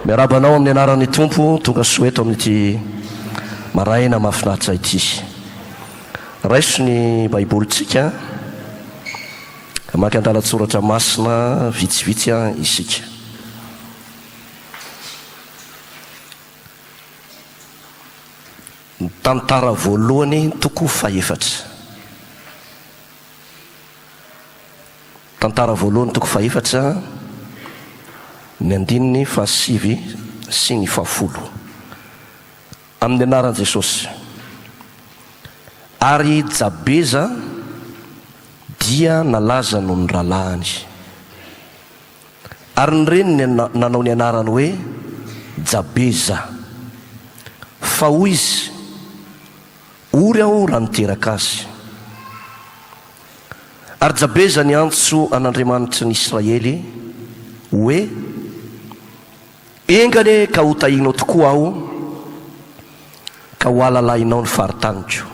miarabanao amin'ny anaran'ny tompo tonga soeto amin'ity maraina mahafinaritra ity. Raiso ny baibolitsika maky andalatsoratra masina vitsivitsy isika. Ny tantara voalohany toko faefatra. Tantara voalohany toko faefatra, ny andininy fahasivy sy ny fahafolo, amin'ny anaran'i Jesosy. Ary Jabeza dia nalaza noho ny ralahany, ary ny reniny nanao ny anarany hoe Jabeza, fa hoy izy, ory aho raha niteraka azy. Ary Jabeza ny antso an'Andriamanitra ny Israely hoe, engane ka ho tahinao tokoa aho, ka ho alalahinao ny faritaniko,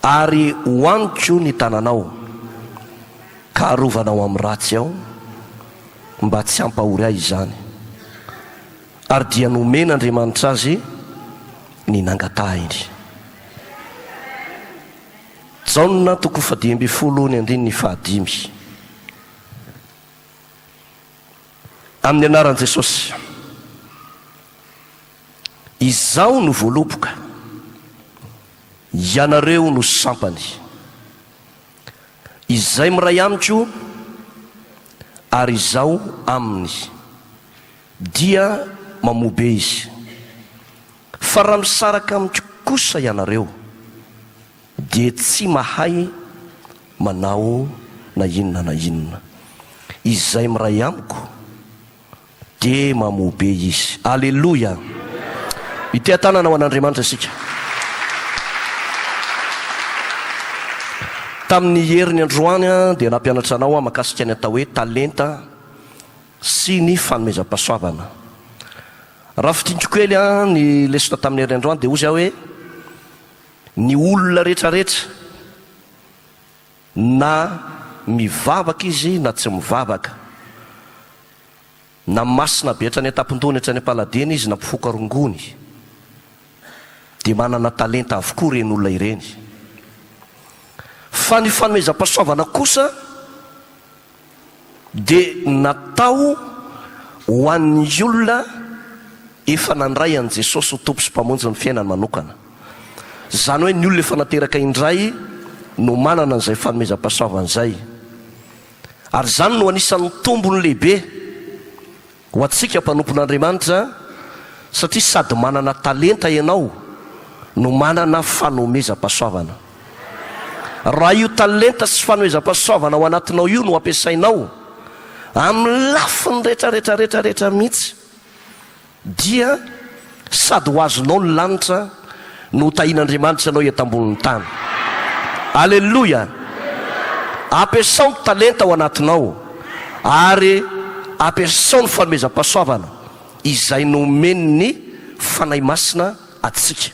ary ho aniko ny tananao, ka arovanao amin'ny ratsy aho, mba tsy hampahory ahy izany. Ary dia nomen'Andriamanitra azy ny nangatahiny. Jaona toko 10 ny andininy fahadimy. Amin'ny anaran'i Jesosy. Izaho no voaloboka, ianareo no sampany. Izay miray amiko, ary izaho aminy, dia mamobe izy. Fa raha misaraka amiko kosa ianareo, dia tsy mahay manao na inona na inona. Izay miray amiko dia mamobe izy. Aleluia. Ity tanana ho an'Andriamanitra isika. Tamin'ny herin'ny androany dia nampianatra anao mahakasika ny atao hoe talenta sy ny fanomezam-pahasoavana. Raha fitindriko kely ny lesona tamin'ny herin'ny androany dia ozy aho hoe ny olona rehetrarehetra, na mivavaka izy na tsy mivavaka, na masina be hatrany an-tampon-dohany hatrany am-paladiny izy na mpifoka rongony, dia manana talenta avokoa ireny olona ireny. Fa ny fanomezam-pahasoavana kosa dia natao ho an'ny olona efa nandray an'i Jesosy ho tompo sy mpamonjy ny fiainany manokana. Zany hoe ny olona efa nateraka indray no manana an'izay fanomezam-pahasoavana izay. Ary zany no anisan'ny tombony lehibe ho antsika mpanompon'Andriamanitra, satria sady manana talenta ianao no manana fanomezam-pahasoavana. Raha io talenta sy fanomezam-pahasoavana ao anatinao io no ampiasainao amin'ny lafiny rehetrarehetrarehetrarehetra mihitsy, dia sady ho azonao ny lanitra no tahin'Andriamanitra anao eto ambonin'ny tany. Aleluia. Ampiasao ny talenta ao anatinao, ary ampiasao ny fanomezam-pahasoavana izay nomeny ny fanahy masina atsika.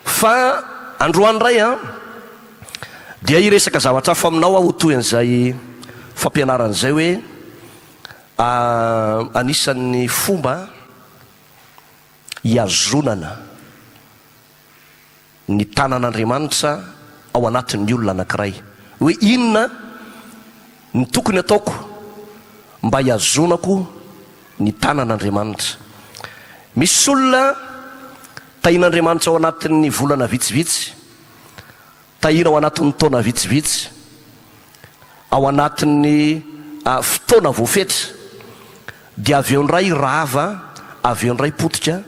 Fa androany ray dia iresaka zavatra hafa aminao aho toy an'izay fampianaran'izay hoe anisan'ny fomba hiazonana ny tanan'Andriamanitra ao anatin'ny olona anankiray, hoe inona ny tokony ataoko mba hiazonako ny tanan'Andriamanitra. Misy olona tahin'Andriamanitra ao anatin'ny volana vitsivitsy, tahina ao anatin'ny taona vitsivitsy, ao anatin'ny fotoana voafetra, dia avy eo ndray rava, avy eo ndray potika,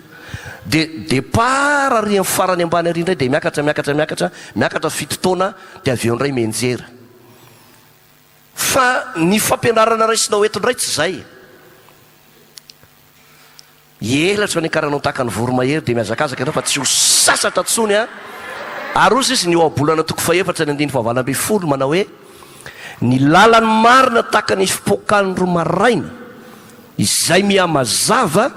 dia départ ary amin'ny farany ambany ary indray dia miakatra fito taona, dia avy eo ndray menjera. Fa ny fampianarana raisinao eto ndray tsy zay. Elatra ny karanao tahaka ny voromahery dia miazakazaka ianao fa tsy ho sasatra tsony ary ozy izy ny oabolana toko faefatra ny andiny fahavalambin'ny folo manao hoe, ny lalany marina tahaka ny fipokan'ro maraina izay mihamazava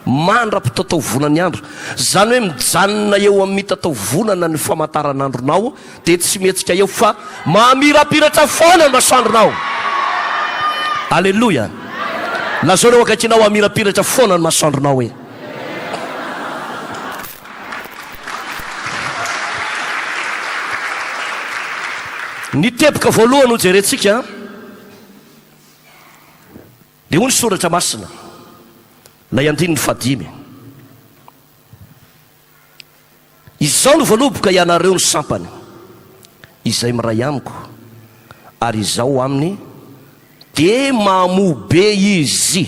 mandra-pitatao vonany andro. Zany hoe mijanona eo amin'ny mitatao vonana ny famataran'andronao, dia tsy mihetsika eo fa mamirapiratra foana ny masoandronao. Aleluia. lazao akaikinao amirapiratra foana ny masoandronao hoe ny tepika voalohany ho jerentsika dia ho ny soratra masina lay andininy fadimy izao no voaloboka ianareo ny sampany izay miray amiko ary izao aminy de mamobe izy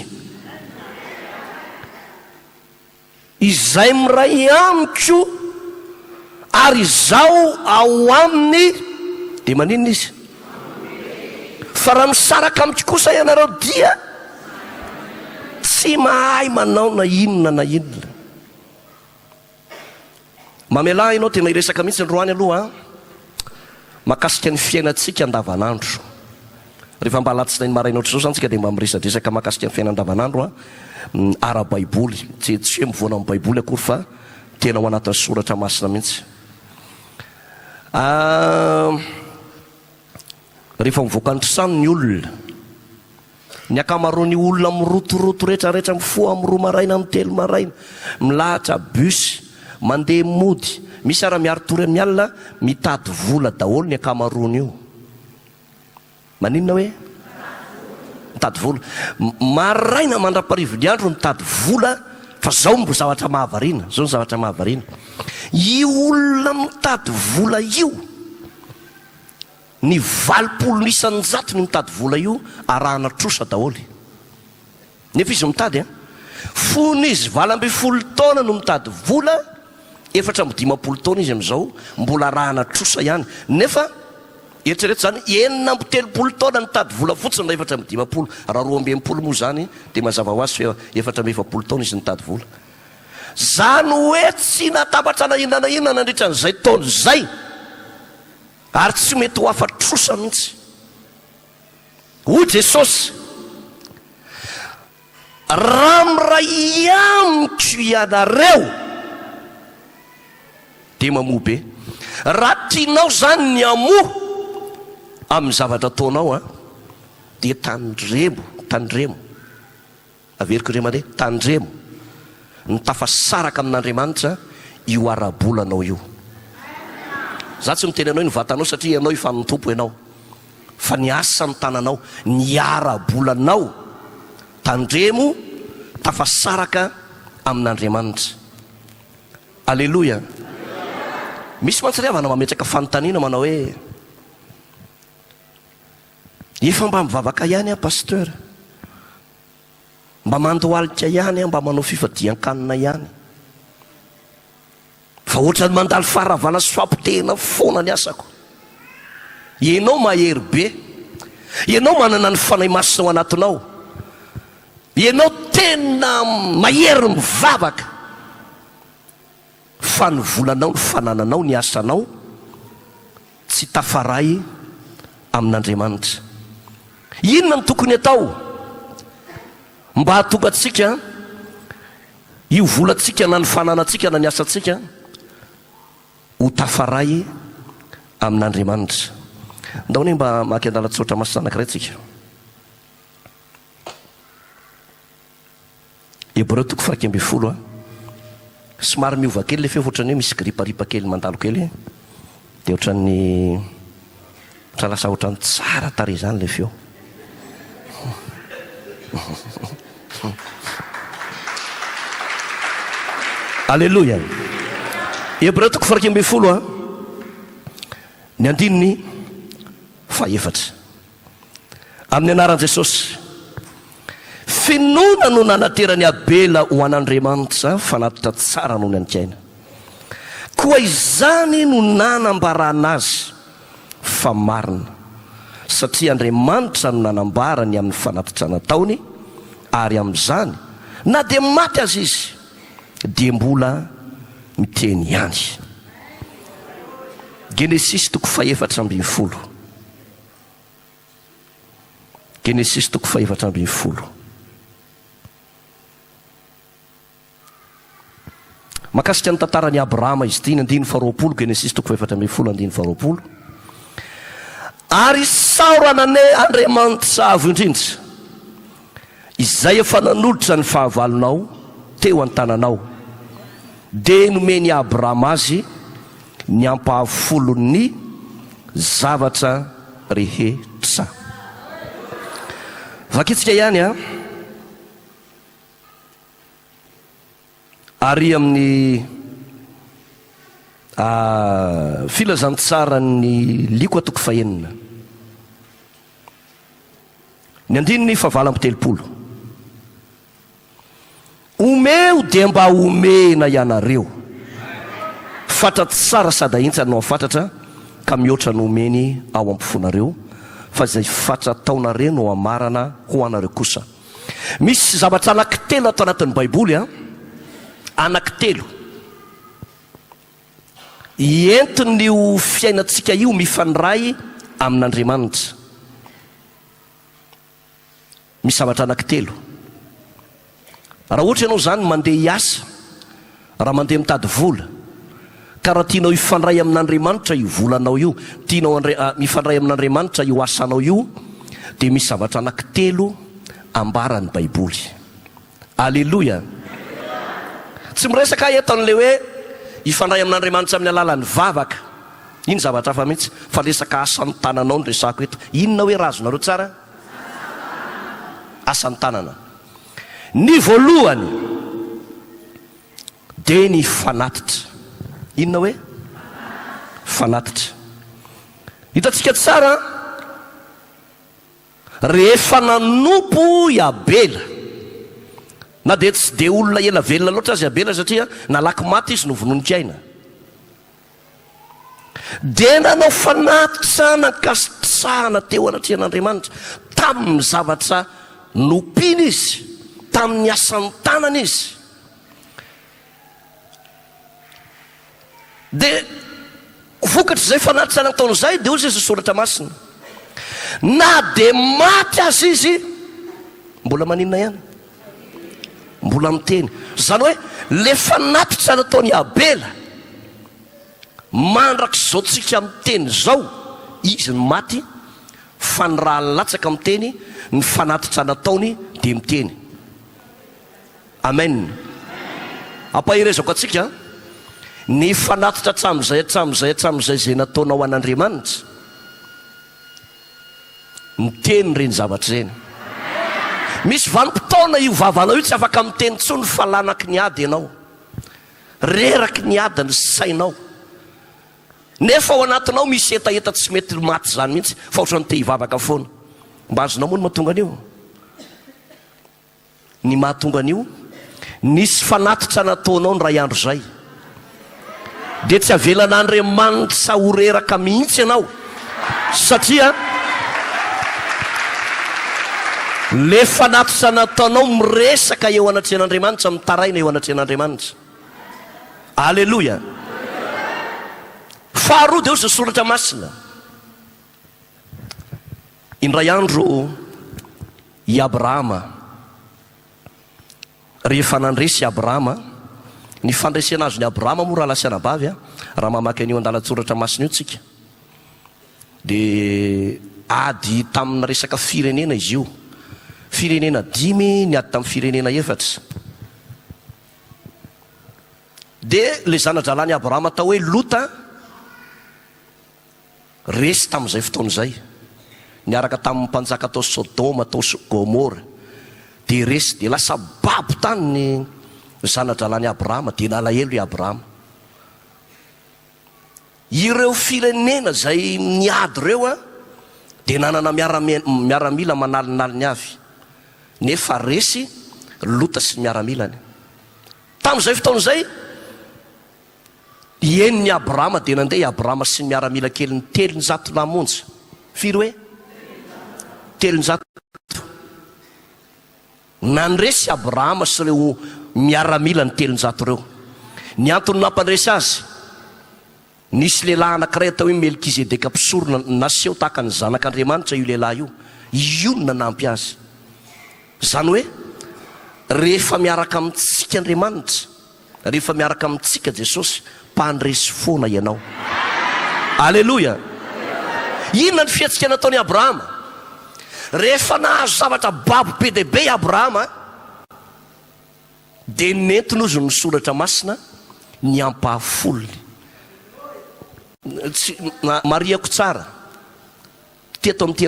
izay miray amiko ary izao ao aminy de maninona izy fa raha misaraka amiko kosa ianareo dia tsy mahay manao na inona mamela ianao tena iresaka mihitsy ny roany aloha makasika ny fiainantsika andavanandro rehefa mba latsina ny maraina ohatr'izao zany tsika dia mba miresadresaka makasika ny fiaina andavanandro ara-baiboly tsy hoe mivoana amin'ny baiboly akory fa tena ho anatin'ny soratra masina mihitsy rehefa mivoaka ny trano ny olona ny akamaroany olona mirotoroto rehetrarehetra mifoa amin'ny 2 maraina amin'ny 3 maraina milahatra busy mandeha mody misy ara miarotory amin'ny alina mitady vola daholo ny akamaroany io maninona hoe mitady vola maraina mandraparivo ny andro mitady vola fa zao mbo zavatra mahavariana zao ny zavatra mahavariana io olona mitady vola io ny 20 isanjato ny mitady vola io arahana trosa daholy nefa izy mitady fony izy 20 taona no mitady vola 450 taona izy am'izao mbola arahana trosa ihany nefa eritreretra zany 930 taona mitady vola fotsiny na 450 raha 220 moa zany dia mazava ho azy fa 470 taona izy mitady vola zany hoe tsy natabatra na inana nandritra n'izay taona zay ary tsy mety ho afa trosa mihitsy ho Jesosy raha miray amiko ianareo dia mamobe raha tianao zany ny amoa amin'ny zavatra ataonao dia tandremo averiko re mandeha tandremo ny tafasaraka amin'Andriamanitra io ara-bolanao io za tsy miteny anao ny vatanao satria ianao efa ny tompo ianao fa ny asa ny tananao ny ara-bolanao tandremo tafasaraka amin'Andriamanitra alleloia misy mantsiriavana mametraka fanontaniana manao hoe efa mba mivavaka ihany pasteur mba mandoalika ihany mba manao fifadian-kanina ihany fa ohatrany mandaly faharavana sy fampitehina foana ny asako ianao mahery be ianao manana ny fanahy masina ao anatinao ianao tena mahery mivavaka fa ny volanao ny fanananao ny asanao tsy tafaray amin'Andriamanitra inona ny tokony atao mba hatongatsika io volantsika na ny fananantsika na ny asantsika ho tafaray amin'Andriamanitra ndaony mba maky andalatsotra masina anankiray tsika Hébreu 1:10 somary miova kely le feo ohatrany hoe misy griparipa kely mandalo kely dia ohatrany lasa ohatrany tsara tare zany le feo alleluia Hébreu 1:10 ny andininy 4 amin'ny anaran'i Jesosy finona no nanaterany Abela ho an'Andriamanitra fanatitra tsara noho ny anikaina koa izany no nanambarana azy fa marina satria Andriamanitra no nanambarany amin'ny fanatitra nataony ary amin'izany na dia maty azy izy dia mbola miteny ihany Genesis 4:12 Genesis 4:12 makasika ny tantarany Abrahama izy ity ny 2:20 Genesis 4:12 ary saorana ne Andriamanitra avo indrindra izay efa nanolotra ny fahavalonao teo an-tananao, dia nomeny Abrahama azy ny ampahafolon'ny zavatra rehetra. Vakitsika ihany a, ary amin'ny filazantsara ny liko atoko fahenina ny andininy fahavalambitelopolo, omeo dia mba omena ianareo, fantatry tsara sady ahitsany no afantatra ka mihoatra no omeny ao ampifonareo, fa izay fatra taonareo no amarana ho anareo kosa. Misy zavatra anankitelo atao anatin'ny baiboly a, anankitelo entin'io fiainantsika io mifandray amin'Andriamanitra. Misy zavatra anankitelo. Raha ohatra ianao zany mandeha hiasa, raha mandeha mitady vola, ka raha tianao ifandray amin'Andriamanitra io volanao io, tianao mifandray amin'Andriamanitra io asanao io, dia misy zavatra anankitelo ambaran'ny baiboly. Alleluia. Tsy miresaka eto an'le hoe ifandray amin'Andriamanitra amin'ny alalan'ny vavaka, iny zavatra hafa mihitsy, fa resaka asan'ny tananao no resako eto. Inona hoe razonareo tsara? Asan'ny tanana. Ny voalohany dia ny fanatitra. Inona hoe? Fanatitra. Hitantsika tsara, rehefa nanompo i Abela, na dia tsy dia olona ela velona loatra azy Abela satria nalaky maty izy novononin-kaina, dia nanao fanatitra nankasitrahana teo anatrehan'Andriamanitra tamin'ny zavatra nompiana izy, tamin'ny asan'ny tanana izy. Dia vokatra izay fanatitra nataon'izay dia ozy izy soratra masina, na dia maty azy izy mbola maninona ihany? Mbola miteny. Zany hoe le fanatitra nataon'ny Abela mandrak'izao tsika miteny zao, izy ny maty, fa ny raha latsaka miteny, ny fanatitra nataony dia miteny. Amen. Ampahirezako atsika ny fanatitra hatramin'izay zay nataonao an'Andriamanitra, miteny reny zavatra reny. Misy vanim-potoana io vavanao io tsy afaka miteny tsony fa lanaky ny ady ianao, reraky ny ady ny sainao, nefa ao anatinao misy etaeta tsy mety maty zany mihitsy, fa ohatrany te hivavaka foana. Mba azonao moa ny mahatonga an'io? Ny mahatonga an'io, nisy fanatitra nataonao ny ray andro zay, dia tsy avelan'Andriamanitra ho reraka mihitsy ianao, satria le fanatitra nataonao miresaka eo anatrehan'Andriamanitra, mitaraina eo anatrehan'Andriamanitra. Alleluia. Faharoa dia ozy soratra masina, indray andro i Abrahama, rehefa nandresy Abrahama, ny fandresena azy ny Abrahama moa raha lasiana bavy a, raha mamaky an'io andalan-tsoratra masina io tsika, dia ady tamin'ny resaka firenena izy io, firenena 5 ny ady tamin'ny firenena 4. Dia le zana-dralany Abrahama atao hoe Lota resy tamin'izay fotoan'izay, niaraka tamin'ny mpanjaka atao Sodoma atao Gomora, dia resy, dia lasa babo tany ny zana-dralany Abrahama, dia nalahelo i Abrahama. Ireo firenena zay niady reo a, dia nanana miaramila manalinaliny avy, nefa resy Lota sy miaramilany. Tamin'izay fotoan'izay ieny ny Abrahama, dia nandeha i Abrahama sy ny miaramila kely ny 300 namonja. Firy hoe? 300. Nandresy Abrahama sy reo miaramila ny 300 reo. Ny antony nampandresy azy, nisy lehilahy anankiray atao hoe Melkizedeka mpisorona, naseho tahaka ny zanak'Andriamanitra io lehilahy io, io no nanampy azy. Zany hoe rehefa miaraka amintsika Andriamanitra, rehefa miaraka amintsika Jesosy, mpandresy foana ianao. Alleluia. Inona ny fiatsika nataony Abrahama? rehefa nahazo zavatra babo be dehibe Abrahama dia nentiny ozy ny soratra masina ny ampahafolony. Mariako tsara teto amin'ity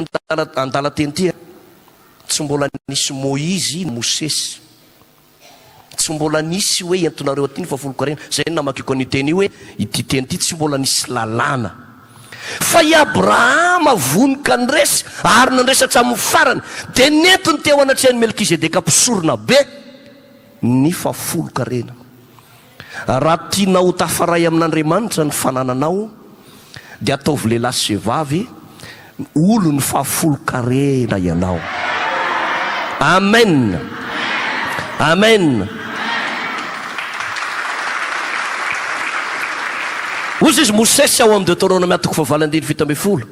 andalateny ity, tsy mbola nisy Moizy Mosesy, tsy mbola nisy hoe entonareo aty ny fahafolo-karena. Zay namakiko ny teny hoe ity teny ity tsy mbola nisy lalàna, fa i Abrahama vonika nresy ary nandresatra amin'ny farany dia nentiny teo anatrehany Melkizedeka mpisorona be ny fahafolo-karena. Raha tianao tafaray amin'Andriamanitra ny fanananao dia ataovy lehilahy sy vehivavy olo ny fahafolo-karena ianao. Amen, amen. Ozy izy Mosesy ao amin'ny Deutéronome 4:20,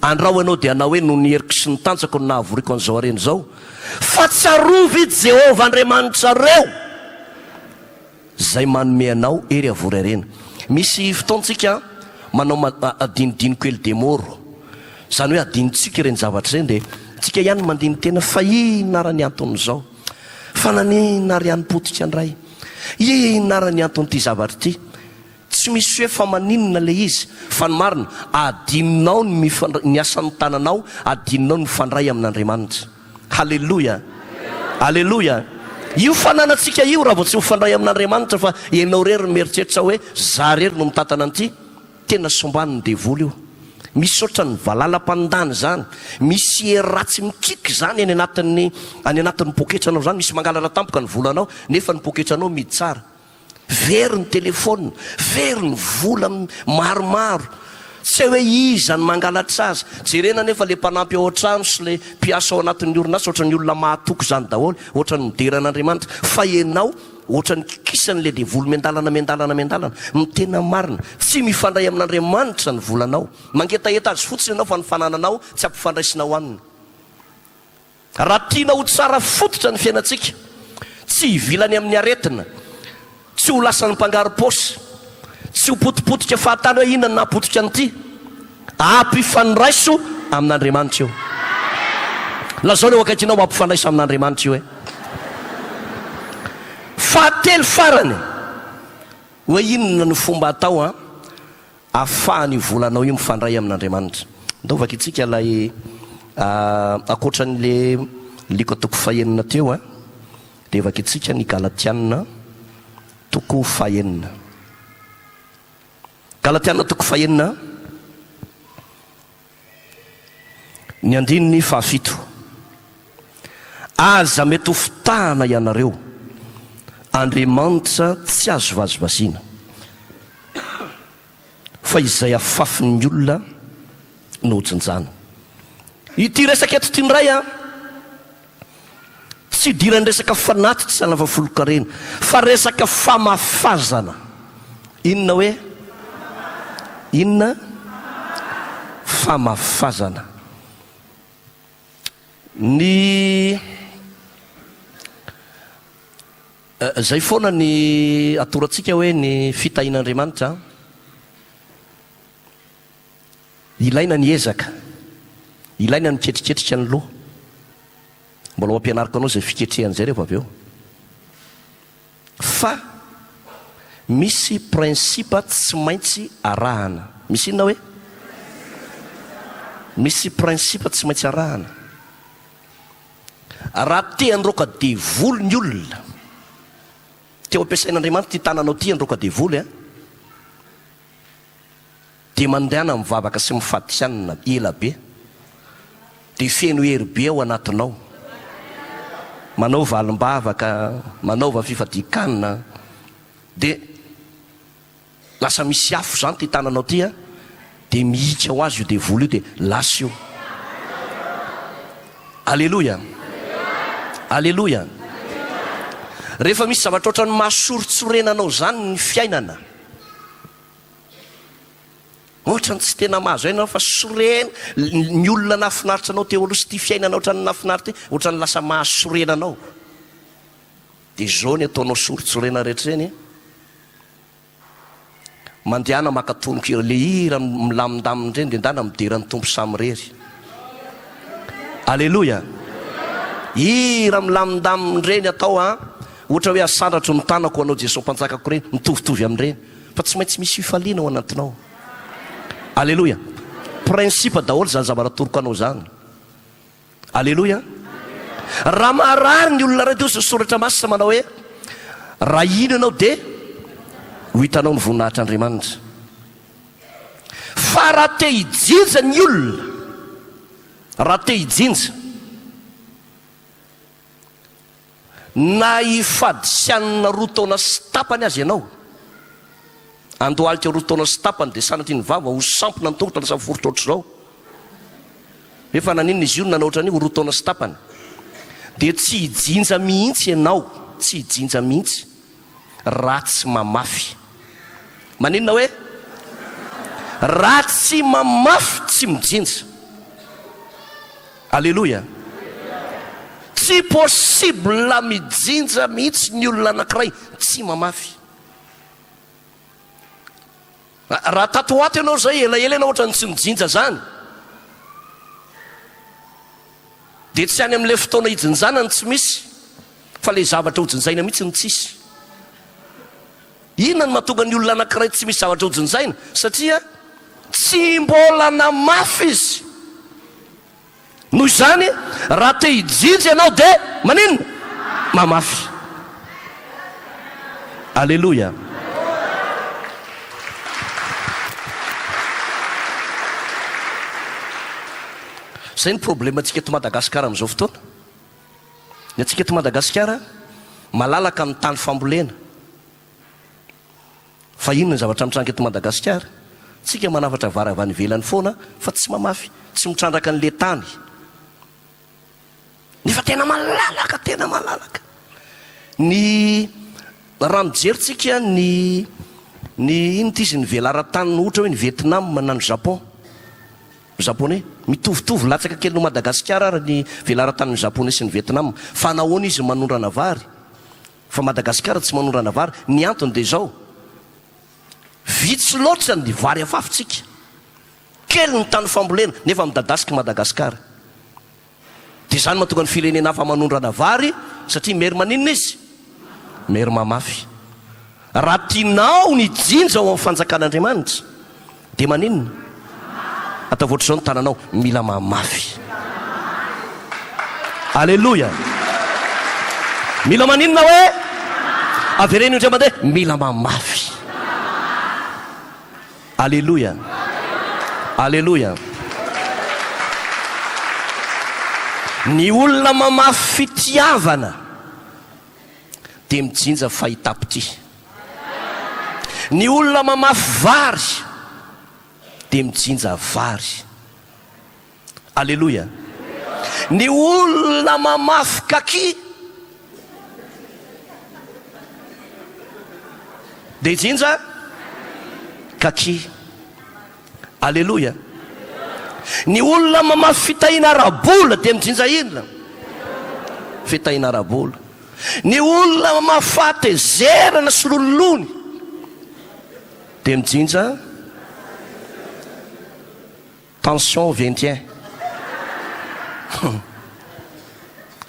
andrao ianao dia anao hoe no nieriko sy ny tanjako no nahavoriko an'izao areny zao, fa tsarovy Jehovah Andriamanitra reo zay manome anao ery avory arena. Misy fotoantsika manao adinidiniko ely demoro, zany hoe adinitsika ireny zavatra ireny, dia tsika ihany mandiny tena fa inara-ny anton'izao, fa nanina ry any-potika andray, inara-ny anton'ity zavatra ity. Tsy misy hoe fa maninona le izy, fa ny marina adininao ny asan'ny tananao, adininao ny fandray amin'Andriamanitra. Halleluja, halleluja. Io fananantsika io raha vao tsy mifandray amin'Andriamanitra fa ianao rery mieritreritra hoe za rery no mitantana an'ity, tena sombaniny devoly io. Misy ohatra ny valalam-pandany zany, misy hery ratsy mikiky zany any anatin'ny poketranao zany, misy mangalala tampoka ny volanao nefa ny poketranao midy tsara. Very ny telefônina, very ny vola maromaro, tsy hoe iza ny mangalatra azy. Jerena nefa le mpanampy ao an-trano sy le mpiasa ao anatin'ny orinasa ohatran'ny olona mahatoko zany daholo, ohatran'ny mideran'Andriamanitra, fa ianao ohatran'ny kikisany le devoly mendalana mitena marina, tsy mifandray amin'Andriamanitra ny volanao, mangetaheta azy fotsiny ianao fa ny fanananao tsy ampifandraisinao aminy. Raha tianao tsara fototra ny fiainantsika, tsy hivilany amin'ny aretina, tsy ho lasan'ny mpangaro-paosy, tsy ho potipotika fahatany hoe inona napotika an'ity, ampifandraiso amin'Andriamanitra io. Lazao le wakaikinao ampifandraiso amin'Andriamanitra io hoe fahatelo farany hoe inona ny fomba atao ahafahany volanao io mifandray amin'Andriamanitra. Ndao vakitsika lay akoatran'le liko toko fahenina teo dia vakitsika ny Galatiana toko fahenina. Galatiana toko fahenina ny andininy fahafito. Aza mety ho fitahana ianareo, Andriamanitra tsy azo vazivazina, fa izay afafin'ny olona no tsinjana. Ity resaka eto ty ndray tsy dirany resaka fanaty tsy sanava folo-karena, fa resaka famafazana. Inona hoe? Inona? Famafazana. Ny zay foana ny atorantsika hoe ny fitahin'Andriamanitra, ilaina ny ezaka, ilaina ny ketriketrika ny loha. Mbola mampianariko anao zay fiketrehan'izay rehefa avy eo. Fa misy prinsipa tsy maintsy arahana. Misy inona hoe? Misy prinsipa tsy maintsy arahana. Raha te androaka devoly ny olona, teo ampiasain'Andriamanitra ty tananao ty androaka devoly dia mandehana mivavaka sy mifatianina ela be, dia feno hery be ao anatinao, manao valim-bavaka, manaova fifadikanina, dia lasa misy afo zany ty tananao ty dia mihika ho azy io devoly io dia lasa io. Alleluja, alleluja. Rehefa misy zavatra ohatran'ny mahasoritsorenanao zany ny fiainana, ohatrany tsy tena mahazo ainao fa sorena, ny olona nafinaritra anao teo aloha sy ty fiainana ohatran'ny nafinaritra ty, ohatran'ny lasa mahasorenanao, dia zao ny ataonao soritsorena rehetra reny. Mandehana makatonoka le hira milamindaminy reny dia ndana mideran'ny tompo samy rery. Alleloia. I raha milamindamindreny atao ohatra hoe asandratro ny tanako anao Jesosy mpanjakako reny, mitovitovy amin'ireny, fa tsy maintsy misy fifaliana ao anatinao. Alleloia. Prinsipa daholo zany zavaratoroko anao zany. Alleloia. Raha marary ny olona raiky sy soratra masina manao hoe raha ino ianao dia ho hitanao ny voninahitr'Andriamanitra. Fa raha te hijinja ny olona, raha te hijinja na hifadisianina roa taona sy tapany azy ianao, andohalika roa taona sy tapany dia sanatry ny vava ho sampona ny tongotra lasa forotra ohatr'izao, efa naninona izy io nanao ohatran'io roa taona sy tapany, dia tsy hijinja mihitsy ianao, tsy hijinja mihitsy raha tsy mamafy. Maninona hoe raha tsy mamafy tsy mijinja. Alleloia. Tsy possible mijinja mihitsy ny olona anankiray tsy mamafy. Raha tatoato ianao zay elaela ianao ohatra ny tsy mijinja zany, dia tsy any amin'ilay fotoana hijinjanany tsy misy, fa ilay zavatra hojinjaina mihitsy ny tsisy. Inona ny mahatonga ny olona anankiray tsy misy zavatra hojinjaina? Satria tsy mbola namafy izy. Noho izany raha te hijinja ianao dia maninona? Mamafy. Alleloia. Zay ny problème antsika eto Madagasikara amin'izao fotoana. Ny antsika eto Madagasikara malalaka amin'ny tany fambolena, fa inona ny zavatra mitranga eto Madagasikara? Tsika manafatra vary avy any ivelany foana fa tsy mamafy, tsy mitrandraka an'le tany. Nefa tena malalaka, tena malalaka. Ny raha mijerytsika ny ino ty izy ny velaran-tany, ohatra hoe ny Vietnam na ny Japon, Japonais mitovitovy latsaka kely no Madagasikara ary ny velaran-tanin'ny Japonais sy ny Vietnam. Fa nahoana izy manondrana vary fa Madagasikara tsy manondrana vary? Ny antony dia zao: vitsy loatra ny vary afafitsika, kely ny tany fambolena, nefa midadasika Madagasikara. Dia zany mahatonga ny firenena hafa manondrana vary, satria mery maninona izy? Mery mamafy. Raha tianao ny jinja ao amin'ny fanjakan'Andriamanitra dia maninona? Atao voatra izao ny tananao, mila mamafy. Alleloia. Mila maninona hoe? Avereny indray mandeha, mila mamafy. Alleluia. Alleluia. Ny olona mamafy fitiavana dia mijinja fahitapity. Ny olona mamafy vary dia mijinja vary. Alleluia. Ny olona mamafy kaki dia jinja kaki. Alleluia. Ny olona mamafy fitahina arabola dia mijinja inona? Fitahina arabola. Ny olona mamafy fahatezerana sy lolony dia mijinja tension 21.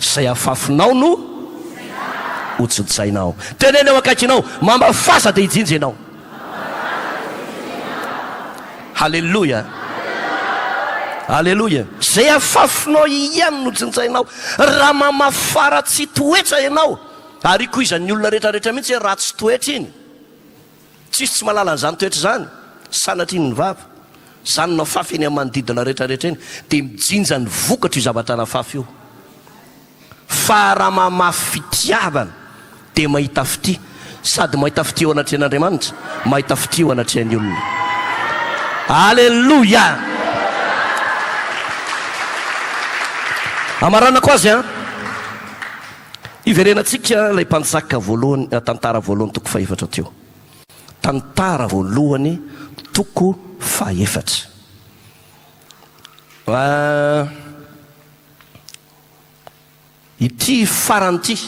Zay afafinao no hojojjainao. Tenenao akaikinao, mambafasa dia hijinja ianao. Halleluia. Alleluia. Zay afafinao ihany no jinjainao. Raha mamafara tsy toetra ianao, ary koa izany olona rehetrarehetra mihitsy hoe raha tsy toetra iny, tsisy tsy malala an'izany toetra zany, sanatry ny vava zany nafafy eny amin'ny manodidina rehetrarehetra eny, dia mijinja ny vokatra io zavatra nafafy io. Fa raha mamafy fitiavana dia mahita fity, sady mahita fity eo anatrehan'Andriamanitra, mahita fity eo anatrehan'ny olona. Alleluia. Amarana ko azy iverenantsika ilay mpanjaka voalohany, tantara voalohany toko fahaefatra teo. Tantara voalohany toko fahaefatra. Ity faran'ity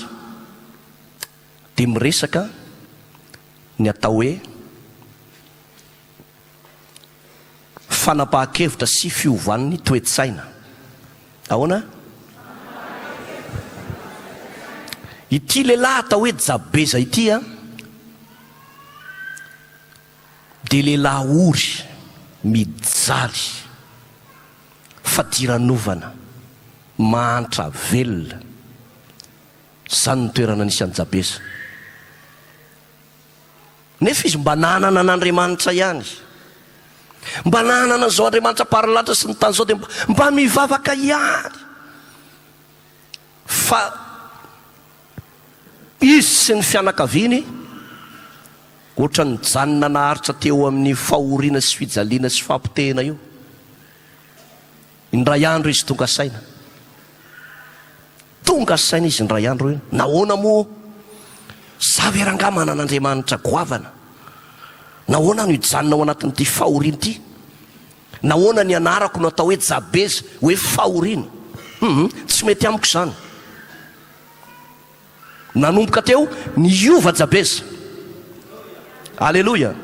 dia miresaka ny atao hoe fanapahan-kevitra sy fiovan'ny toe-tsaina. Ahoana? ity lehilahy atao hoe Jabeza ity a, de lehilahy ory mijary fadiranovana mahantra velona. Zany ny toerana nisan'ny Jabeza. Nefa izy mba nanana n'Andriamanitra ihany, mba nanana zao Andriamanitra parilatra sy ny tany zao, de mba mivavaka ihany. Fa izy sy ny fianakaviany ohatra ny janona naharitra teo amin'ny fahoriana sy fijaliana sy fampitehana io, indray andro izy tonga saina, tonga saina izy indray andro io. Nahoana moa zaveranga manana Andriamanitra goavana? Nahoana no hijanona ao anatin'ity fahoriana ity? Nahoana ny anarako no atao hoe Jabeza, hoe fahoriana? Tsy mety amiko zany. Nanomboka teo niova Jabeza. Aleluia.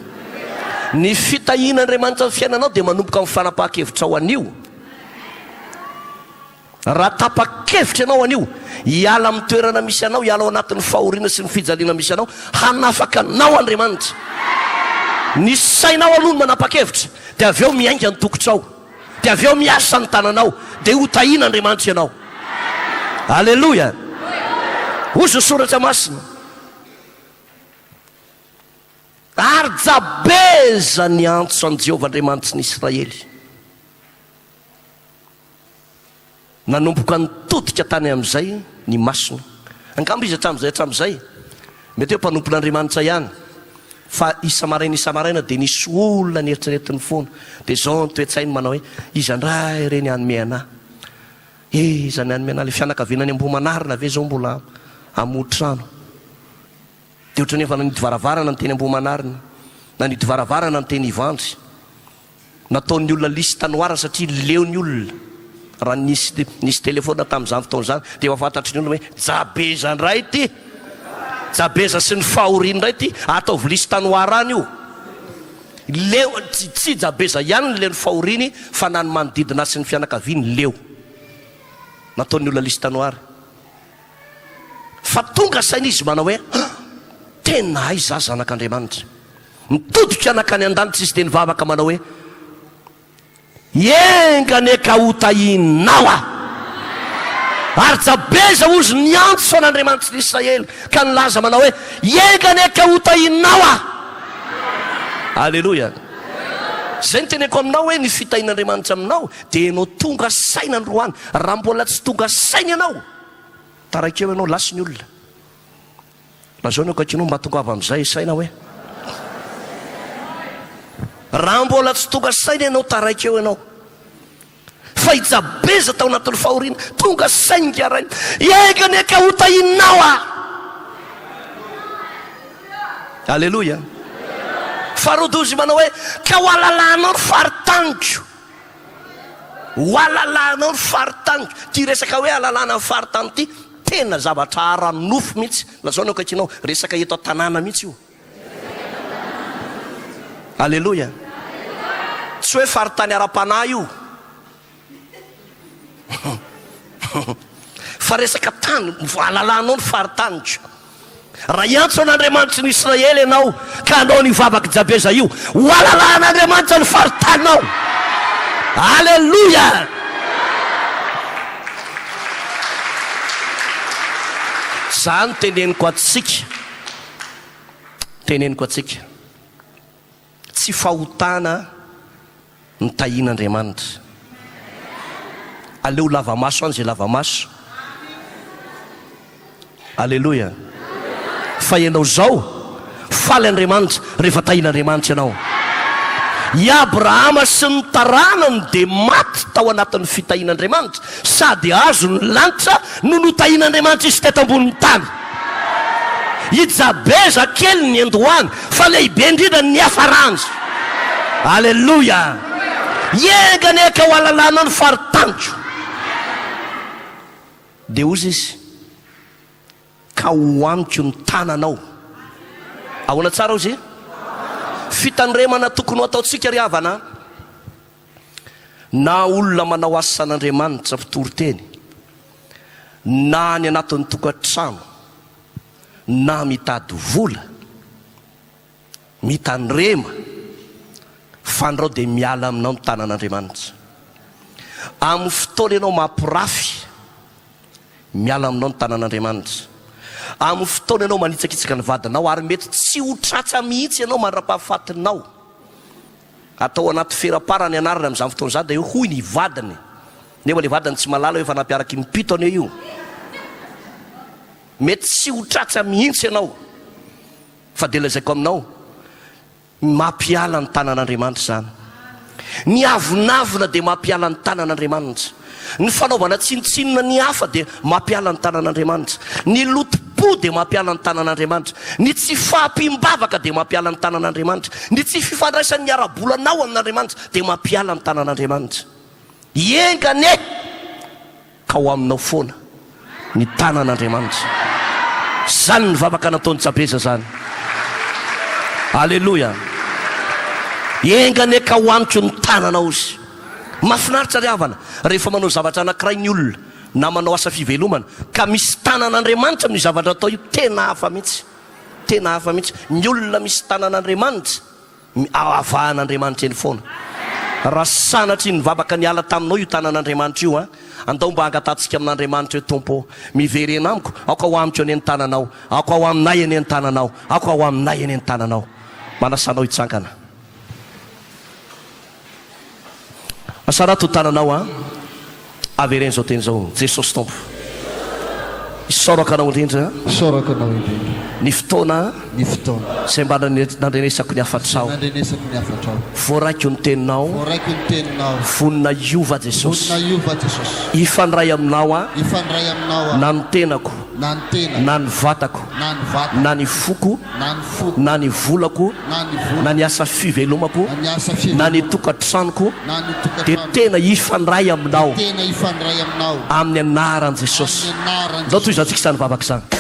Ny fitahian'Andriamanitra ny fiainanao dia manomboka amin'ny fanapaha-kevitra ao anio. Raha tapa-kevitra ianao anio, hiala amin'ny toerana misy anao, hiala ao anatin'ny fahoriana sy ny fijaliana misy anao, hanafaka anao Andriamanitra. Ny sainao aloha no manapa-kevitra, dia avy eo miainga ny tokotrao, dia avy eo miasa ny tananao, dia ho tahian'Andriamanitra ianao. Aleluia. Ozy soratra masina. Ary Jabeza ny antso an' Jehovah Andriamanitry ny Israely. Nanomboka nitodika tany amin'izay ny masona. Angamba izy hatramin'izay mety hoe mpanompon'Andriamanitra ihany, fa isa-maraina dia nisy olona nieritreretiny foana, dia zao ny toe-tsainy manao hoe izy andray reny hanome anahy. Izy any hanome anahy, le fianakaviana any Ambohimanarina ve zao mbola amotrano? Dia ohatran'ny efa nanidy varavarana ny teny Ambohimanarina, nanidy varavarana ny teny Ivandry, nataon'ny olona lisy tanoara satria leon'ny olona. Raha nisy telefona tamin'izany fotoana zany dia efa fantatry ny olona hoe Jabeza indray ity, Jabeza sy ny fahoriana indray ity, ataovy lisy tanoara any io. Leo tsy Jabeza ihany ny leo ny fahoriany, fa na ny manodidina sy ny fianakaviany leo. Nataon'ny olona lisy tanoara. Fa tonga saina izy manao hoe tena ay za zanak'Andriamanitra. Mitodika anakany an-danitra izy dia nivavaka manao hoe engany eka ho tahinao a. Ary Jabeza ozy ny antso an'Andriamanitra n'Israely ka nilaza manao hoe engany eka ho tahinao a. Aleluia. Zay ny teneko aminao hoe ny fitahin'Andriamanitra aminao dia ianao tonga saina androany. Raha mbola tsy tonga saina ianao, taraikeo ianao lasy ny olona. Lazao ny akakinao mba tonga avy amin'izay saina hoe raha mbola tsy tonga saina ianao, taraikeo ianao. Fa i Jabeza tao anatin'ny fahoriana tonga sainga rainy, engany eka ho tahinao a. Aleluia. Faharodozy manao hoe ka ho alalanao ny faritaniko, ho alalanao ny faritaniko. Ty resaka hoe alalana ny faritany ty tena zavatra ara-nofo mihitsy. Lazao ny akakinao resaka eto an-tanàna mihitsy io. Aleluia. Tsy hoe faritany ara-panahy io fa resaka tany, alalanao ny faritaniko. Raha iantso an'Andriamanitra ny Israely ianao ka anao nivavaka Jabeza io, ho alalan'Andriamanitra ny faritanao. Aleluia. Zany teneniko atsika, teneniko atsika, tsy fahotana ny tahian'Andriamanitra. Aleo lava-maso any zay lava-maso. Aleluia. Fa ianao zao faly Andriamanitra rehefa tahian'Andriamanitra ianao. I Abrahama sy ny taranany dia maty tao anatin'ny fitahian'Andriamanitra, sady azo ny lanitra no notahian'Andriamanitra izy teto ambonin'ny tany. I Jabeza kely ny andohany, fa lehibe indrindra ny hafaranjo. Aleluia. Engany eka ho alalana ny faritanjo. Dia ozy izy ka ho amiko ny tananao. Ahoana tsara ozy? Fitandremana tokony ho ataontsika ry havana. Na olona manao asan'Andriamanitra fitory teny, na ny anatin'ny tokantrano, na mitady vola, mitandrema, fandrao dia miala aminao ny tanan'Andriamanitra. Amin'ny fotoana ianao mampirafy, miala aminao ny tanan'Andriamanitra. Amin'ny fotoana ianao manitsakitsaka ny vadinao ary mety tsy ho tratsa mihitsy ianao mandra-pahafatinao. Atao anaty fera-parany anarana amin'izany fotoana izany dia hoy ny vadiny, nefa ilay vadiny tsy malala hoe efa nampiaraky mipito ane io. Mety tsy ho tratsa mihitsy ianao, fa dia lazaiko aminao, mampiala ny tanan'Andriamanitra zany. Ny avinavina dia mampiala ny tanan'Andriamanitra. Ny fanaovana tsinotsinona ny hafa dia mampiala ny tanan'Andriamanitra. Ny lotom-po dia mampiala ny tanan'Andriamanitra. Ny tsy fahampimbavaka dia mampiala ny tanan'Andriamanitra. Ny tsy fifandraisan'ny ara-bolanao amin'Andriamanitra dia mampiala ny tanan'Andriamanitra. Iengane ka ho aminao foana ny tanan'Andriamanitra. Zany ny vavaka nataony Jabeza zany. Alleluia. Iengane ka ho antso ny tananao izy. Mahafinaritra ry havana rehefa manao zavatra anankiray ny olona na manao asa fivelomana ka misy tanan'Andriamanitra amin'ny zavatra atao io, tena hafa mihitsy. Tena hafa mihitsy. Ny olona misy tanan'Andriamanitra, avahan'Andriamanitra eny foana. Raha sanatry ny vavaka niala taminao io tanan'Andriamanitra io, andao mba hangatatsika amin'Andriamanitra hoe Tompo, miverena amiko, aoka ho amiko eny ny tananao, aoka ho aminay eny ny tananao, aoka ho aminay eny ny tananao. Manasanao hitsangana. Asarato tananao avereny zao teny zao, Jesosy Tompo. Isaoraka anao indrindra. Isaoraka anao indrindra. Ny fotoana izay mba nandrenesako ny afatrao. Voaraiko ny teninao. Vonina iova Jesosy. Ifandray aminao na ny tenako, na ny vatako, na ny foko, na ny volako, na ny asa fivelomako, na ny tokantranoko, dia tena ifandray aminao amin'ny anaran'i Jesosy. Zao toy izantsika izany vavaka izany.